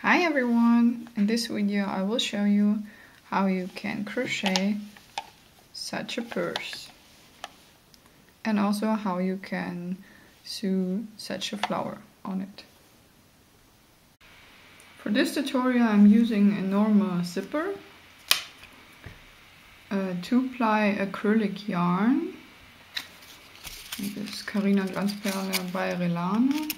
Hi everyone! In this video I will show you how you can crochet such a purse and also how you can sew such a flower on it. For this tutorial I'm using a normal zipper, a 2-ply acrylic yarn, this is Carina Glanzperle by Relana.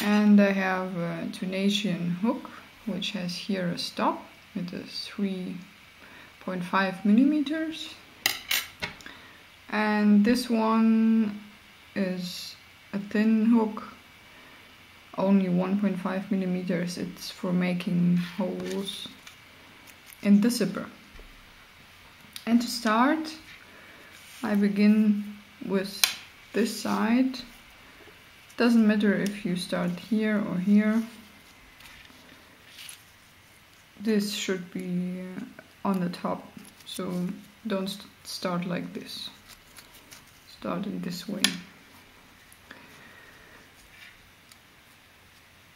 And I have a Tunisian hook, which has here a stop. It is 3.5 millimeters. And this one is a thin hook, only 1.5 millimeters. It's for making holes in the zipper. And to start, I begin with this side. Doesn't matter if you start here or here. This should be on the top, so don't start like this. Start in this way.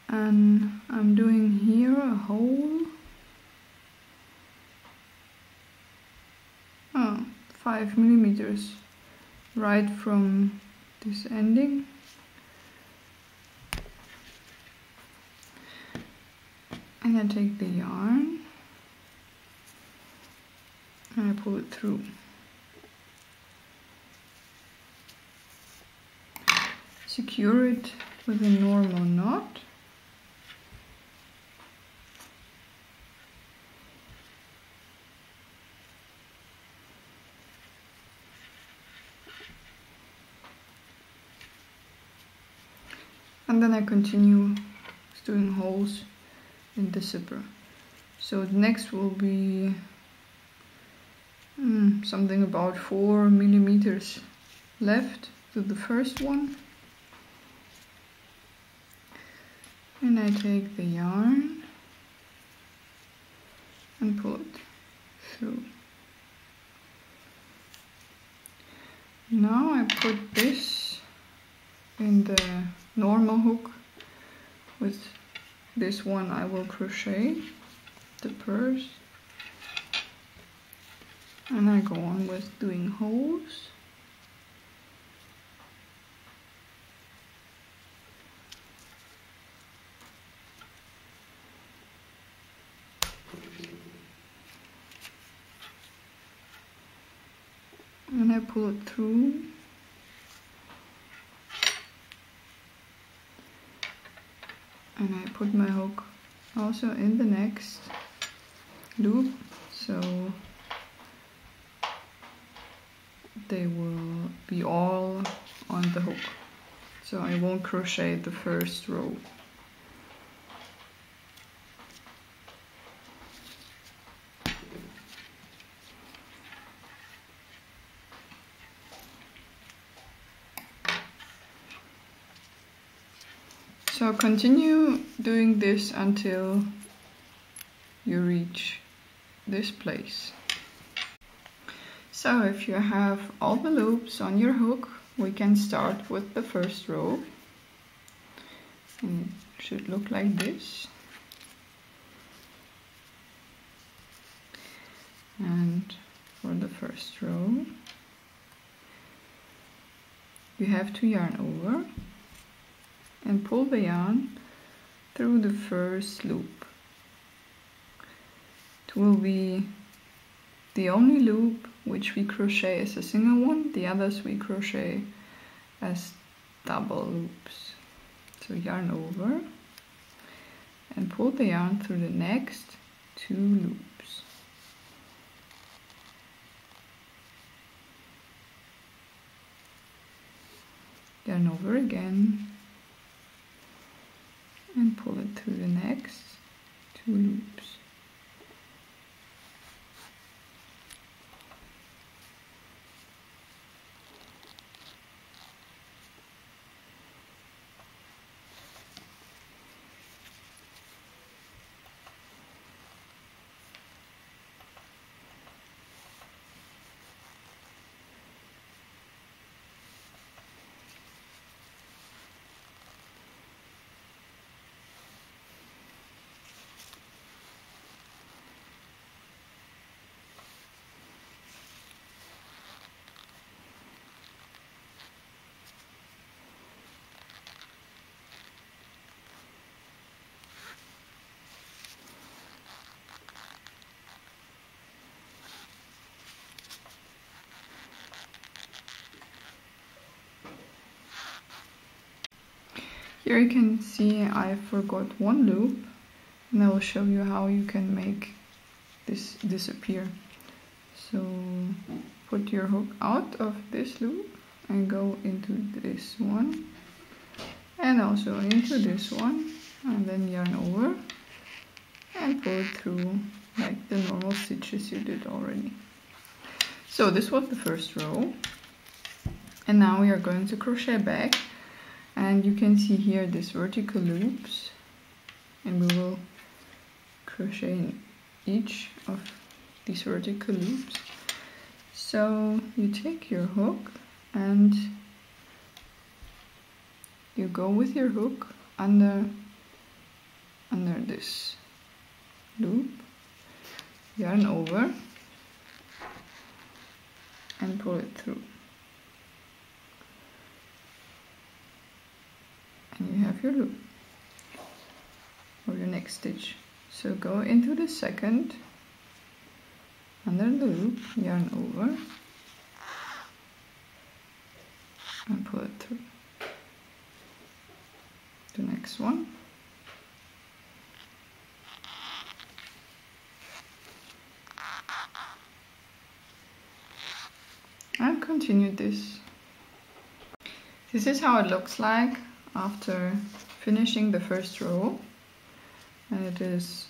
And I'm doing here a hole. 5 millimeters right from this ending. And I take the yarn and I pull it through. Secure it with a normal knot. And then I continue doing holes in the zipper. So the next will be something about 4 millimeters left to the first one. And I take the yarn and pull it through. Now I put this in the normal hook. With this one I will crochet the purse, and I go on with doing holes. And I pull it through. And I put my hook also in the next loop, so they will be all on the hook. So I won't crochet the first row. So continue doing this until you reach this place. So if you have all the loops on your hook, we can start with the first row. And it should look like this. And for the first row, you have to yarn over and pull the yarn through the first loop. It will be the only loop which we crochet as a single one, the others we crochet as double loops. So yarn over and pull the yarn through the next 2 loops. Yarn over again and pull it through the next 2 loops. Here you can see I forgot one loop, and I will show you how you can make this disappear. So put your hook out of this loop and go into this one and also into this one, and then yarn over and pull it through like the normal stitches you did already. So this was the first row, and now we are going to crochet back, and you can see here these vertical loops, and we will crochet in each of these vertical loops. So you take your hook and you go with your hook under this loop, yarn over and pull it through, and you have your loop for your next stitch. So go into the second, under the loop, yarn over and pull it through. The next one, and continue this. This is how it looks like after finishing the first row, and it is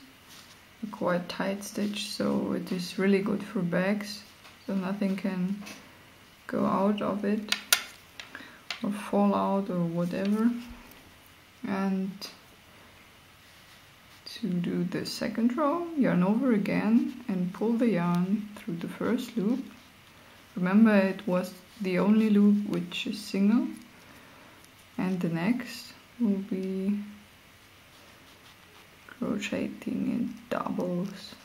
a quite tight stitch, so it is really good for bags, so nothing can go out of it or fall out or whatever. And to do the second row, yarn over again and pull the yarn through the first loop. Remember, it was the only loop which is single, and the next will be crocheting in doubles.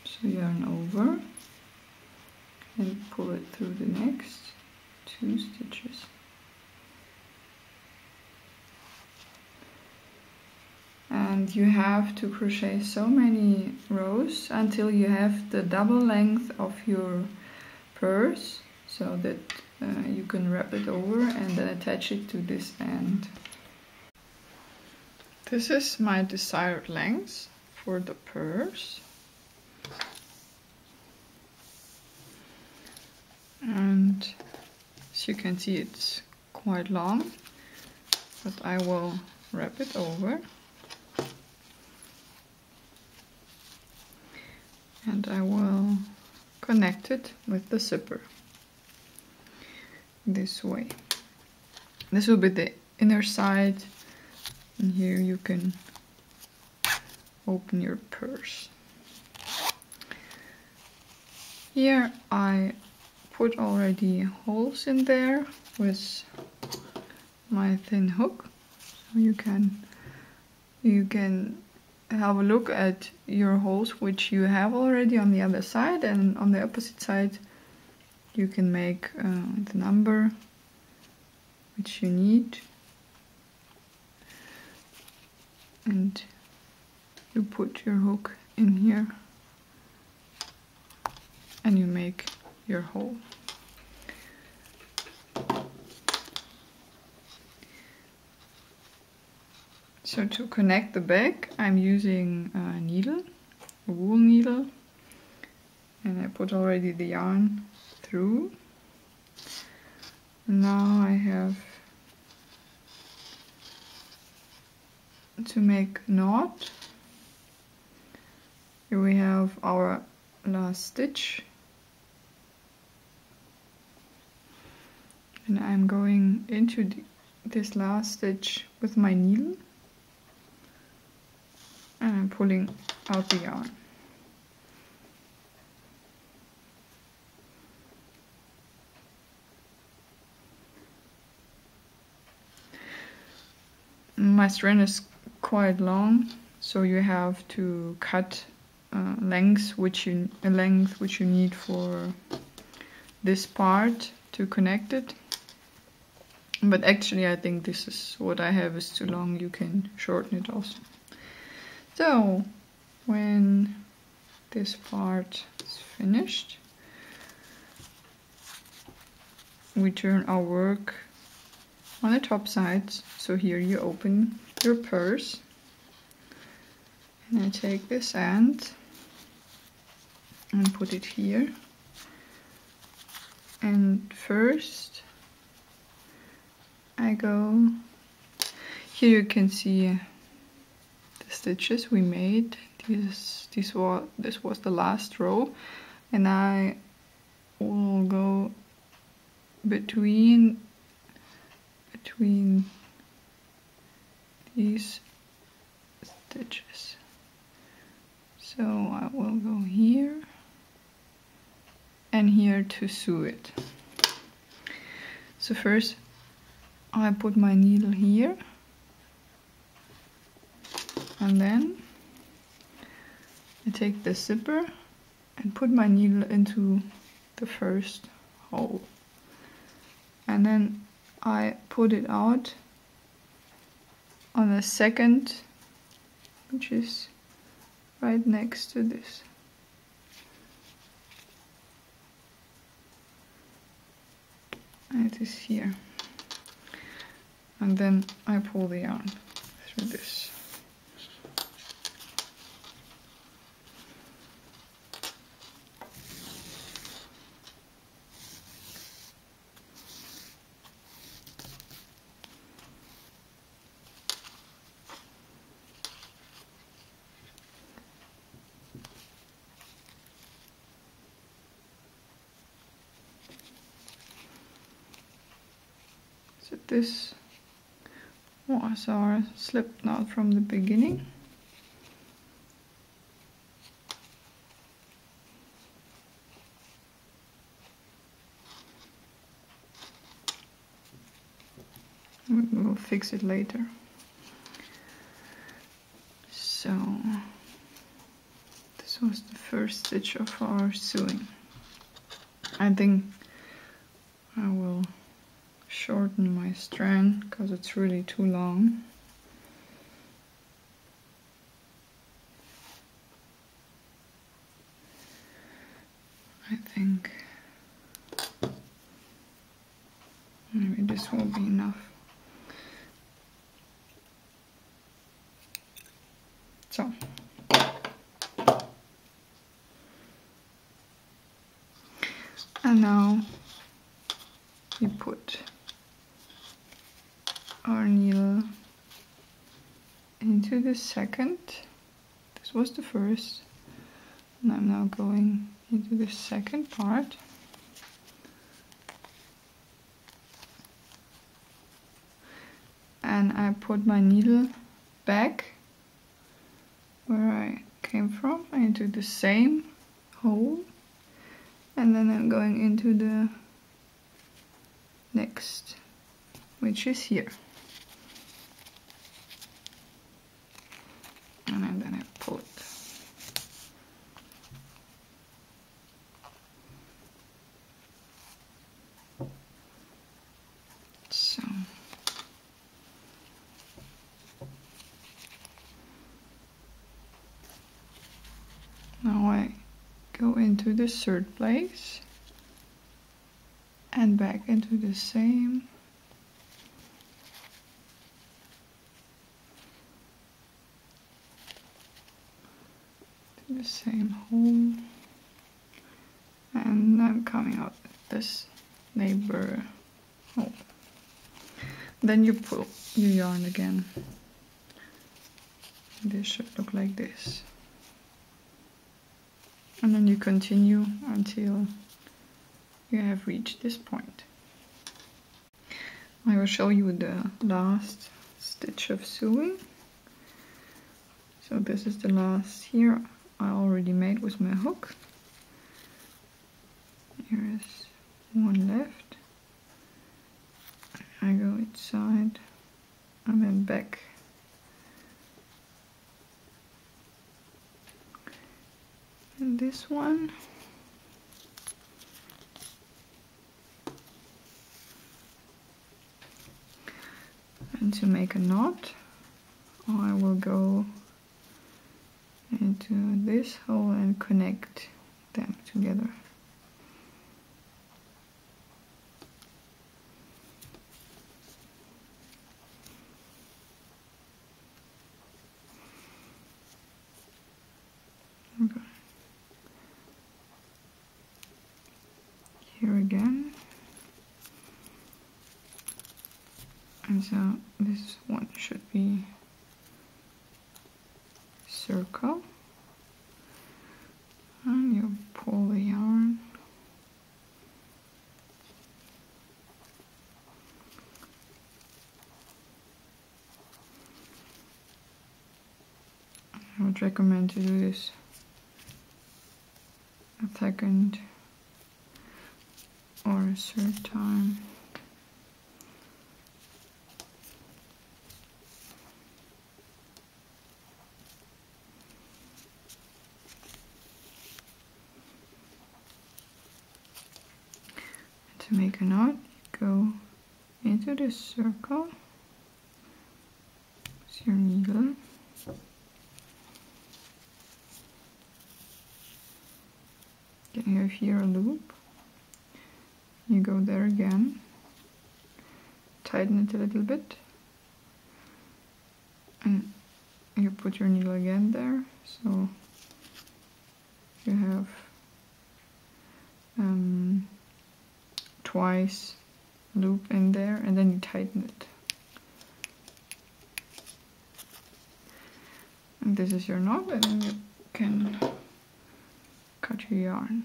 So yarn over and pull it through the next 2 stitches. And you have to crochet so many rows until you have the double length of your purse, so that you can wrap it over and then attach it to this end. This is my desired length for the purse. And as you can see, it's quite long, but I will wrap it over. And I will connect it with the zipper this way. This will be the inner side, and here you can open your purse. Here I put already holes in there with my thin hook, so you can have a look at your holes which you have already on the other side, and on the opposite side you can make the number which you need, and you put your hook in here and you make your hole. So to connect the back, I'm using a needle, a wool needle, and I put already the yarn through. Now I have to make a knot. Here we have our last stitch, and I'm going into this last stitch with my needle, and I'm pulling out the yarn. My strand is quite long, so you have to cut length which you need for this part to connect it. But actually I think this is what I have is too long. You can shorten it also. So when this part is finished, we turn our work on the top side. So here you open your purse, and I take this end and put it here. And first I go, here you can see the stitches we made. This was the last row, and I will go between these stitches. So I will go here and here to sew it. So first I put my needle here, and then I take the zipper and put my needle into the first hole, and then I put it out on the second, which is right next to this. And it is here. And then I pull the yarn through this. So this was our slip knot from the beginning. We'll fix it later. So this was the first stitch of our sewing. I think I will shorten my strand because it's really too long. I think maybe this will be enough. So and now we put our needle into the second. This was the first, and I'm now going into the second part. And I put my needle back where I came from, into the same hole, and then I'm going into the next, which is here. And then I pull it. So now I go into the third place and back into the same. The same hole, and I'm coming out this neighbor hole. Then you pull your yarn again. This should look like this, and then you continue until you have reached this point. I will show you the last stitch of sewing. So this is the last here I already made with my hook. Here is one left. I go inside and then back. And this one. And to make a knot, I will go into this hole and connect them together. Okay. Here again. And so this one should be circle. And you pull the yarn. I would recommend to do this a second or a third time. To make a knot, you go into this circle with your needle. You have here a loop. You go there again, tighten it a little bit, and you put your needle again there, so you have twice loop in there, and then you tighten it. And this is your knot, and then you can cut your yarn.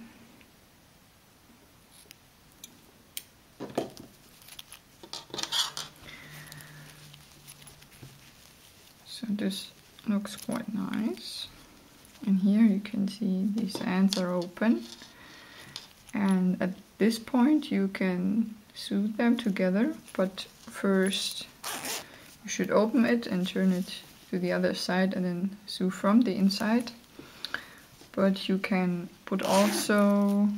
So this looks quite nice. And here you can see these ends are open. And at this point you can sew them together, but first you should open it and turn it to the other side and then sew from the inside. But you can put also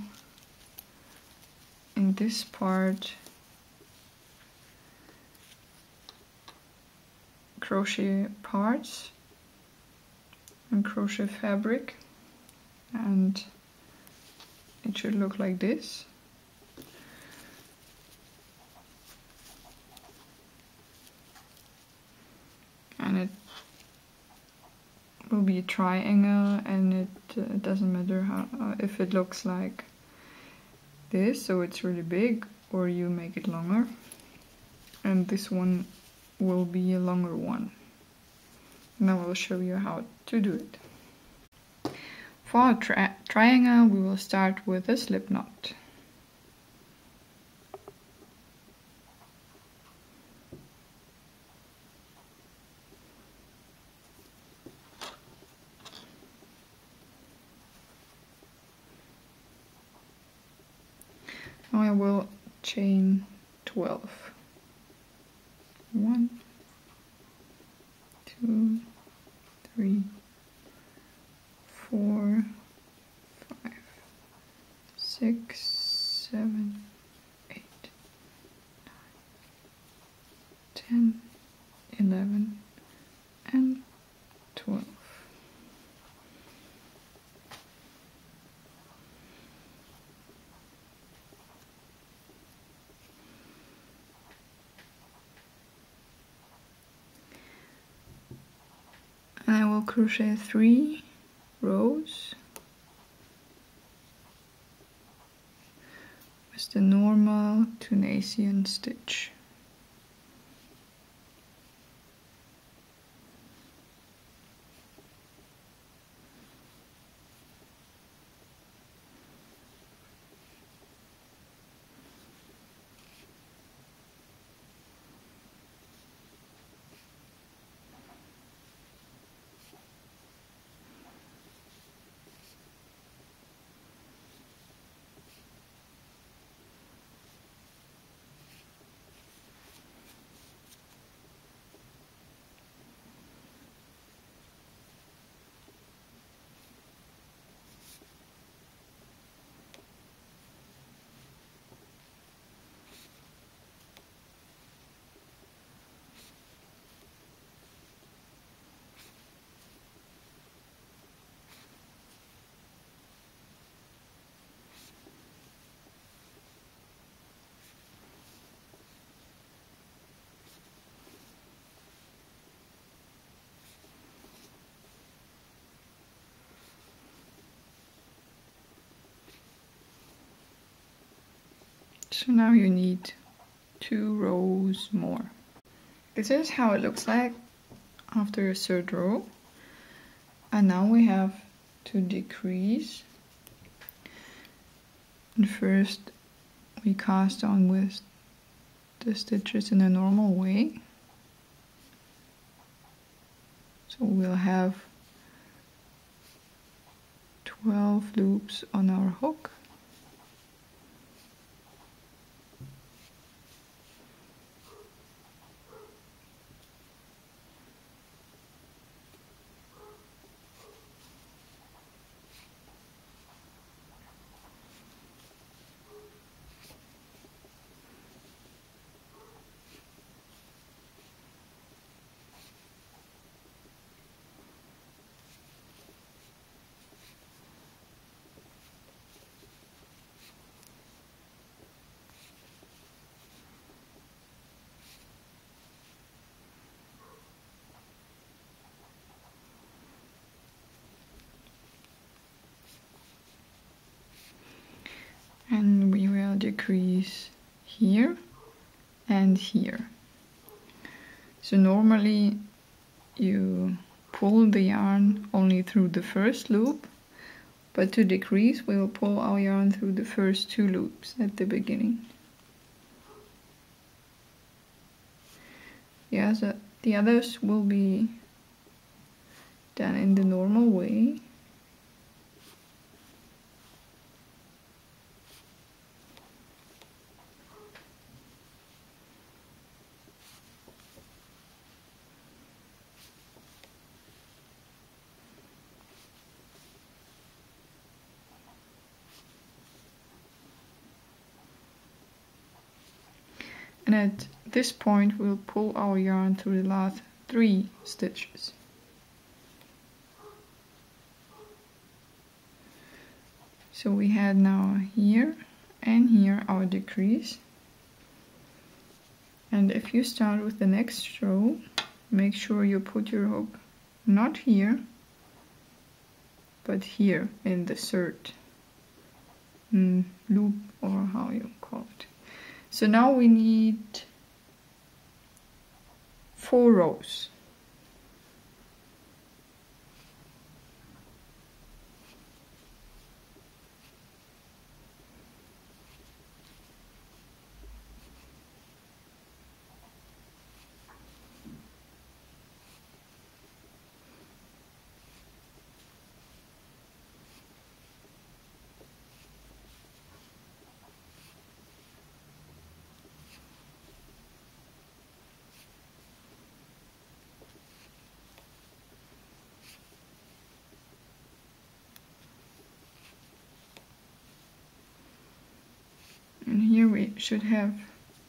in this part crochet parts and crochet fabric, and it should look like this. And it will be a triangle, and it doesn't matter how if it looks like this, so it's really big, or you make it longer. And this one will be a longer one. And I will show you how to do it. For a triangle, we will start with a slip knot. Now I will chain 12. 1, 2, 3, 4, 5, 6, 7, 8, 9, 10, 11, and 12. And I will crochet 3 rows with the normal Tunisian stitch. So now you need 2 rows more. This is how it looks like after a third row. And now we have to decrease. And first we cast on with the stitches in a normal way. So we'll have 12 loops on our hook. And we will decrease here and here. So normally you pull the yarn only through the first loop, but to decrease we will pull our yarn through the first 2 loops at the beginning. Yeah, so the others will be done in the normal way. And at this point we'll pull our yarn through the last 3 stitches. So we had now here and here our decrease. And if you start with the next row, make sure you put your hook not here, but here in the third loop, or how you call it. So now we need 4 rows. And here we should have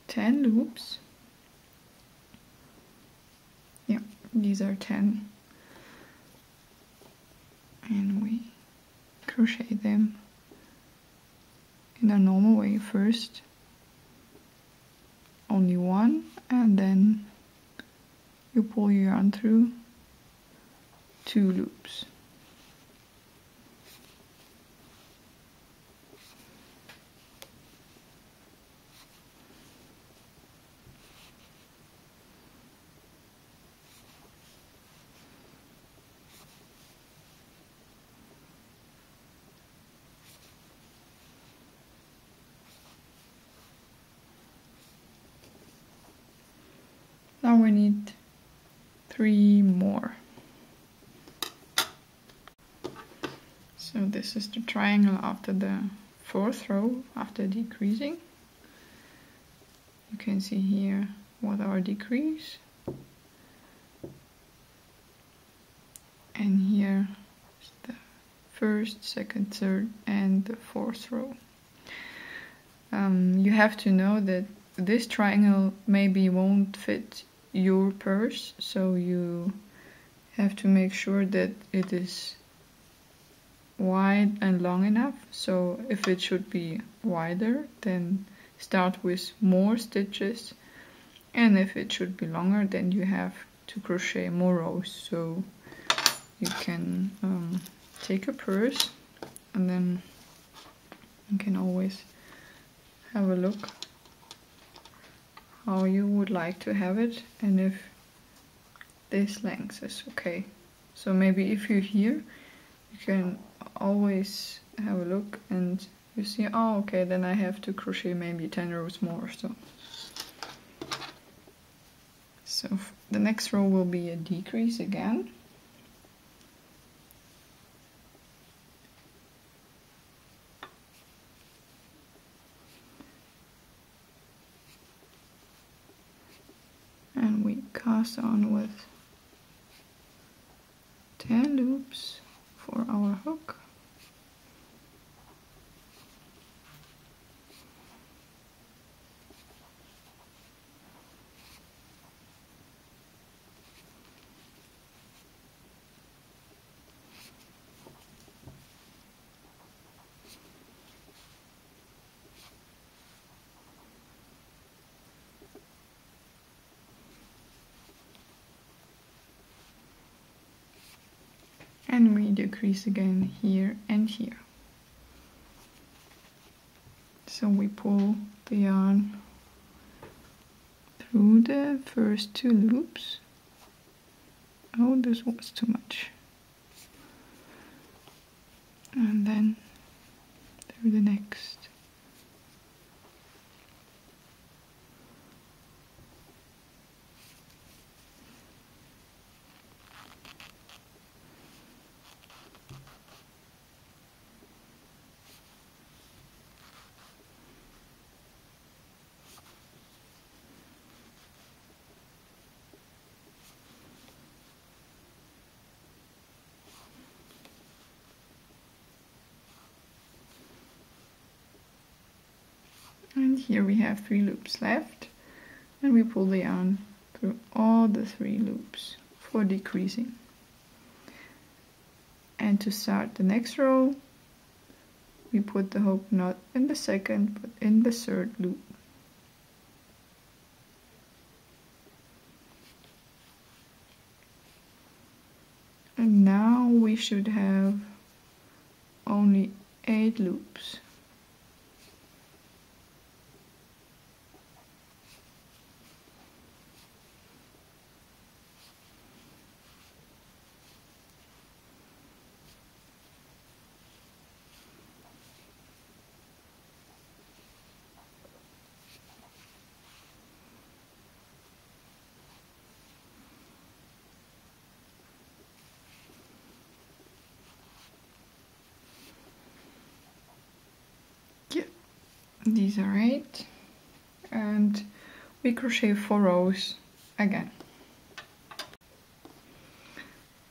10 loops. Yeah, these are 10. And we crochet them in a normal way first. Only 1, and then you pull your yarn through 2 loops. Now we need 3 more. So this is the triangle after the 4th row, after decreasing. You can see here what our decrease. And here is the 1st, 2nd, 3rd and the 4th row. You have to know that this triangle maybe won't fit your purse, so you have to make sure that it is wide and long enough. So if it should be wider, then start with more stitches, and if it should be longer, then you have to crochet more rows. So you can take a purse, and then you can always have a look how you would like to have it and if this length is okay. So maybe if you're here, you can always have a look and you see, oh okay, then I have to crochet maybe 10 rows more. So the next row will be a decrease again. And we cast on with 10 loops for our hook. And we decrease again here and here. So we pull the yarn through the first 2 loops. Oh, this was too much. And then through the next. And here we have 3 loops left, and we pull the yarn through all the 3 loops for decreasing. And to start the next row, we put the hook not in the second but in the 3rd loop. And now we should have only 8 loops. These are 8, and we crochet 4 rows again.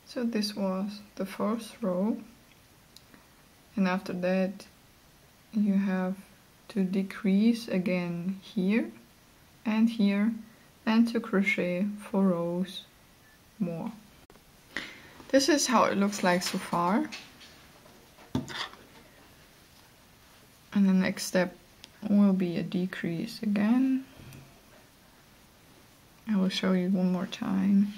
So this was the first row, and after that you have to decrease again here and here, and to crochet 4 rows more. This is how it looks like so far. And the next step will be a decrease again. I will show you one more time.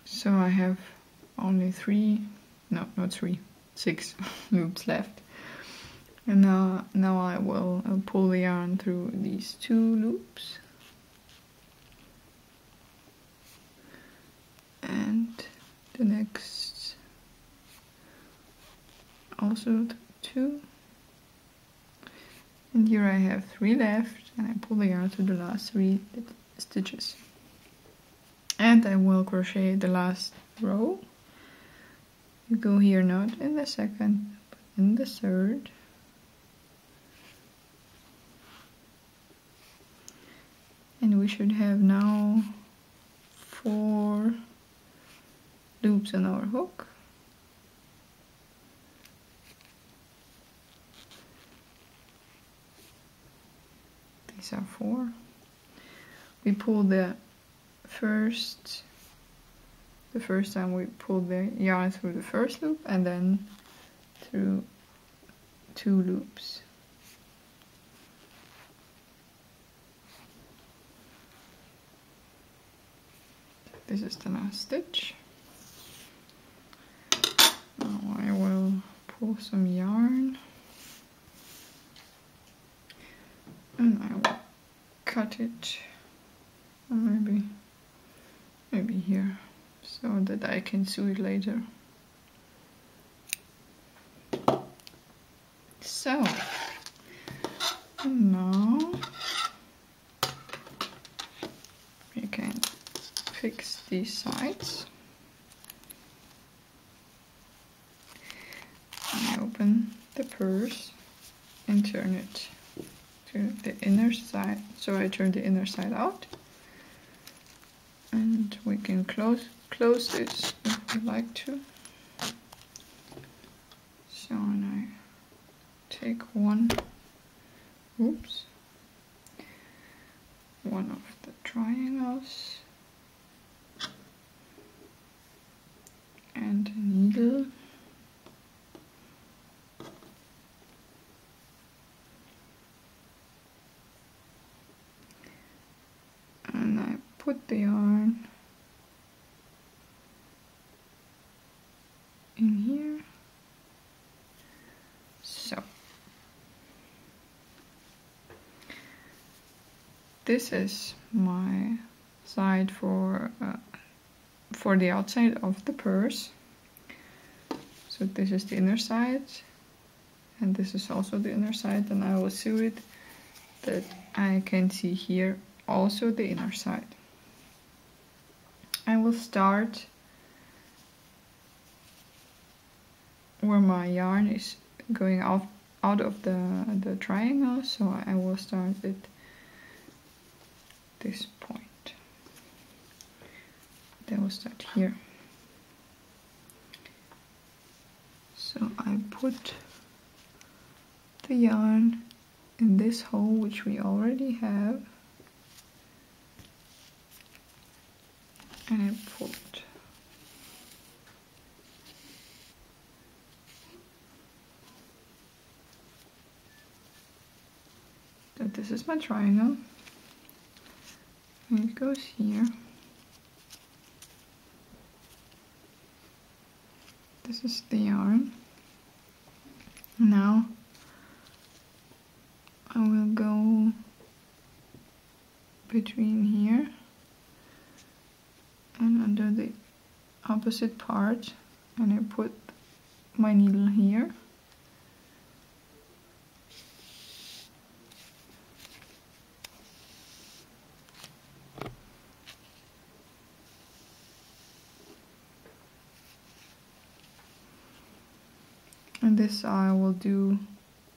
So I have only 6 loops left. And now I will pull the yarn through these 2 loops. And the next also 2. And here I have 3 left, and I pull the yarn through the last 3 stitches. And I will crochet the last row. You go here not in the 2nd, but in the 3rd. And we should have now 4 loops on our hook. these are 4. We pull the first time we pull the yarn through the first loop and then through 2 loops. This is the last stitch. Now I will pull some yarn and I will cut it, or maybe here, so that I can sew it later. So, and now we can fix these sides. I open the purse and turn it to the inner side. So I turn the inner side out, and we can close this if we like to. So and I take one of the triangles and a needle. And I put the yarn in here. So this is my side for the outside of the purse. So this is the inner side, and this is also the inner side, and I will sew it that I can see here also the inner side. I will start where my yarn is going out of the triangle, so I will start at this point. Then we'll start here. So I put the yarn in this hole, which we already have, and I pull it. So this is my triangle, and it goes here. This is the yarn. Now I will go between here and under the opposite part, and I put my needle here. And this I will do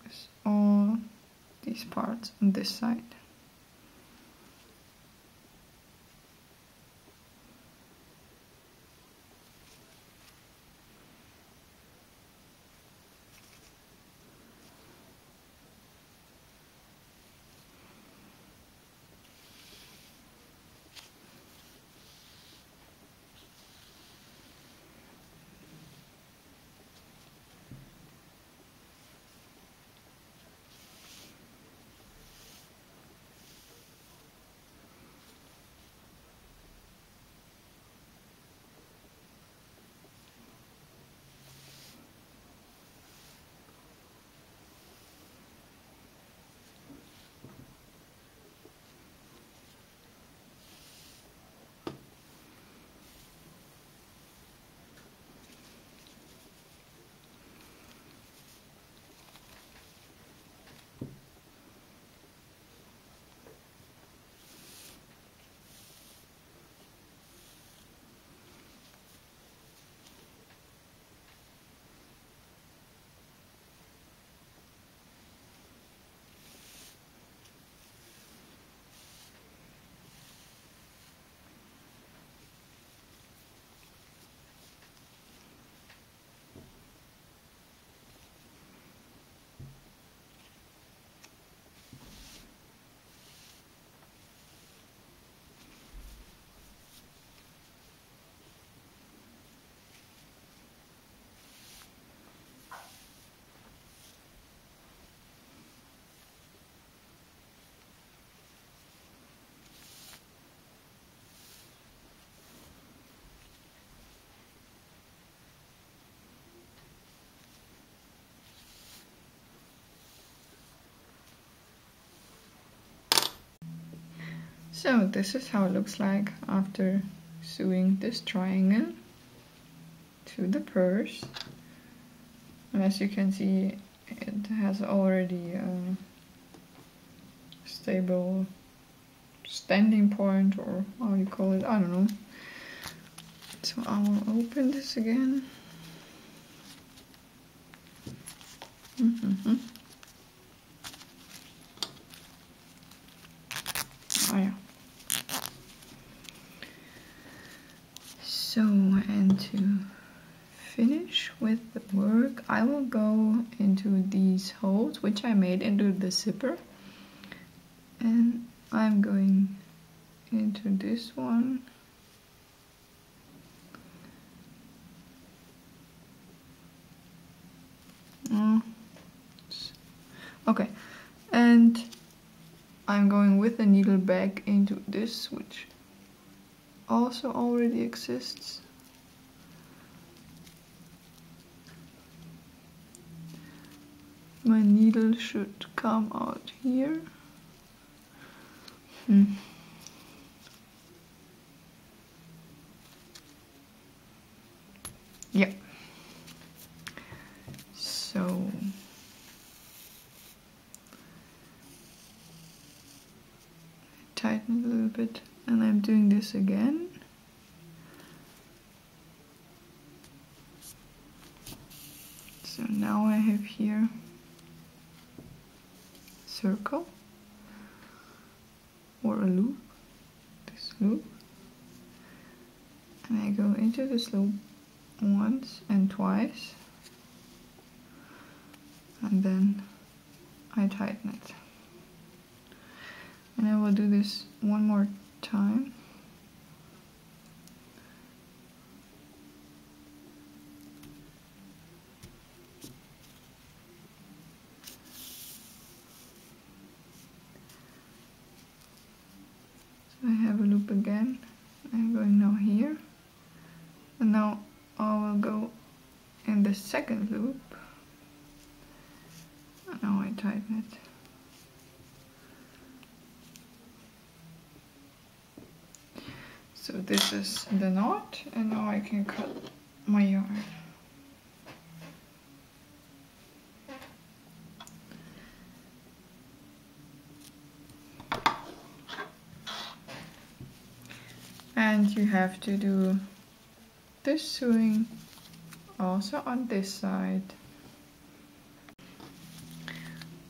with all these parts on this side. So this is how it looks like after sewing this triangle to the purse. And as you can see, it has already a stable standing point, or how you call it, I don't know. So I will open this again. Oh yeah. So, and to finish with the work, I will go into these holes which I made into the zipper, and I'm going into this one. Okay, and I'm going with the needle back into this, which also already exists. My needle should come out here. Yeah. So tighten it a little bit, and I'm doing this again. So now I have here circle or a loop, this loop, and I go into this loop once and twice, and then I tighten it. And I will do this one more time. So I have a loop again. I'm going now here. And now I will go in the second loop. And now I tighten it. So this is the knot, and now I can cut my yarn. And you have to do this sewing also on this side.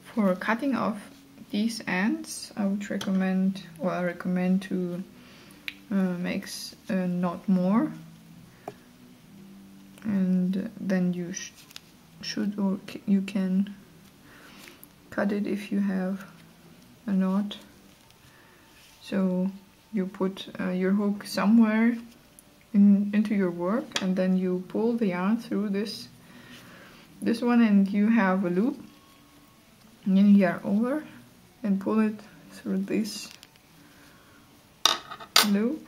For cutting off these ends, I would recommend, or I recommend to make a knot more, and then you should, or you can cut it if you have a knot. So you put your hook somewhere into your work, and then you pull the yarn through this one, and you have a loop, and then you yarn over and pull it through this loop,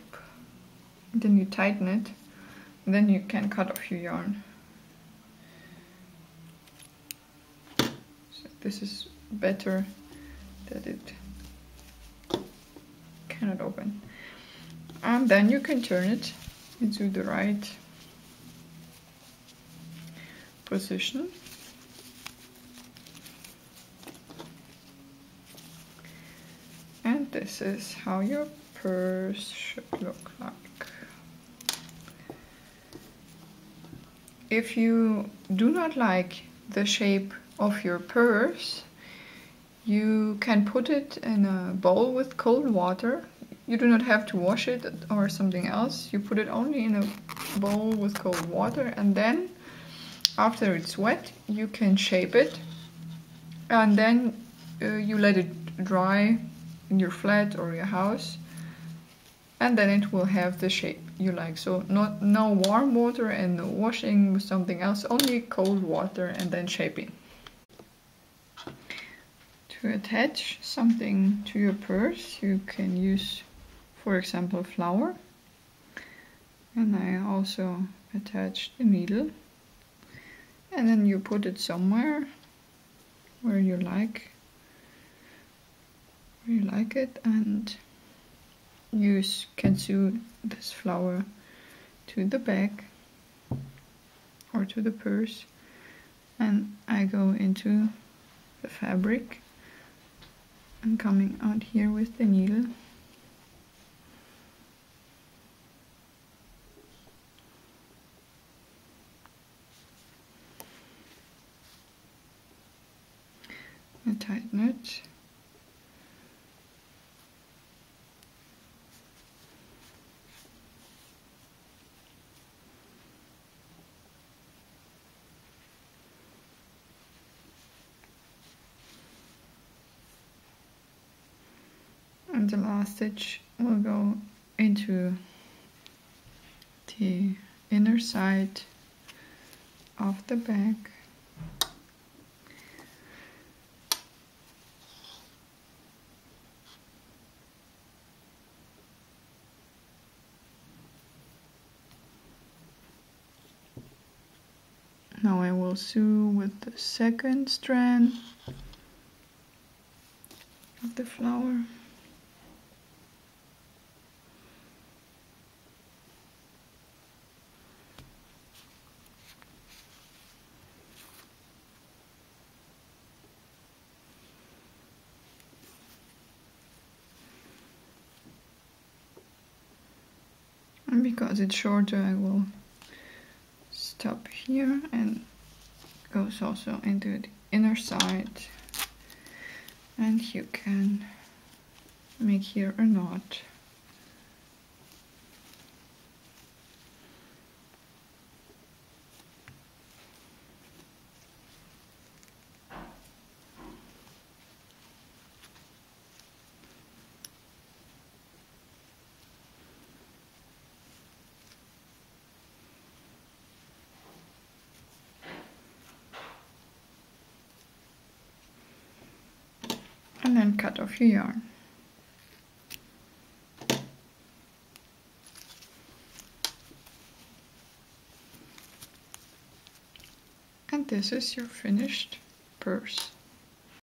and then you tighten it, and then you can cut off your yarn. So this is better that it cannot open. And then you can turn it into the right position. And this is how your purse should look like. If you do not like the shape of your purse, you can put it in a bowl with cold water. You do not have to wash it or something else. You put it only in a bowl with cold water, and then after it's wet you can shape it, and then you let it dry in your flat or your house, and then it will have the shape you like. So no warm water and no washing with something else, only cold water and then shaping. To attach something to your purse, you can use, for example, flour. And I also attached the needle. And then you put it somewhere where you like it, and you can sew this flower to the back or to the purse, and I go into the fabric and coming out here with the needle. And tighten it. And the last stitch will go into the inner side of the bag. Now I will sew with the second strand of the flower. And because it's shorter, I will stop here, and goes also into the inner side. And you can make here a knot. And then cut off your yarn. And this is your finished purse.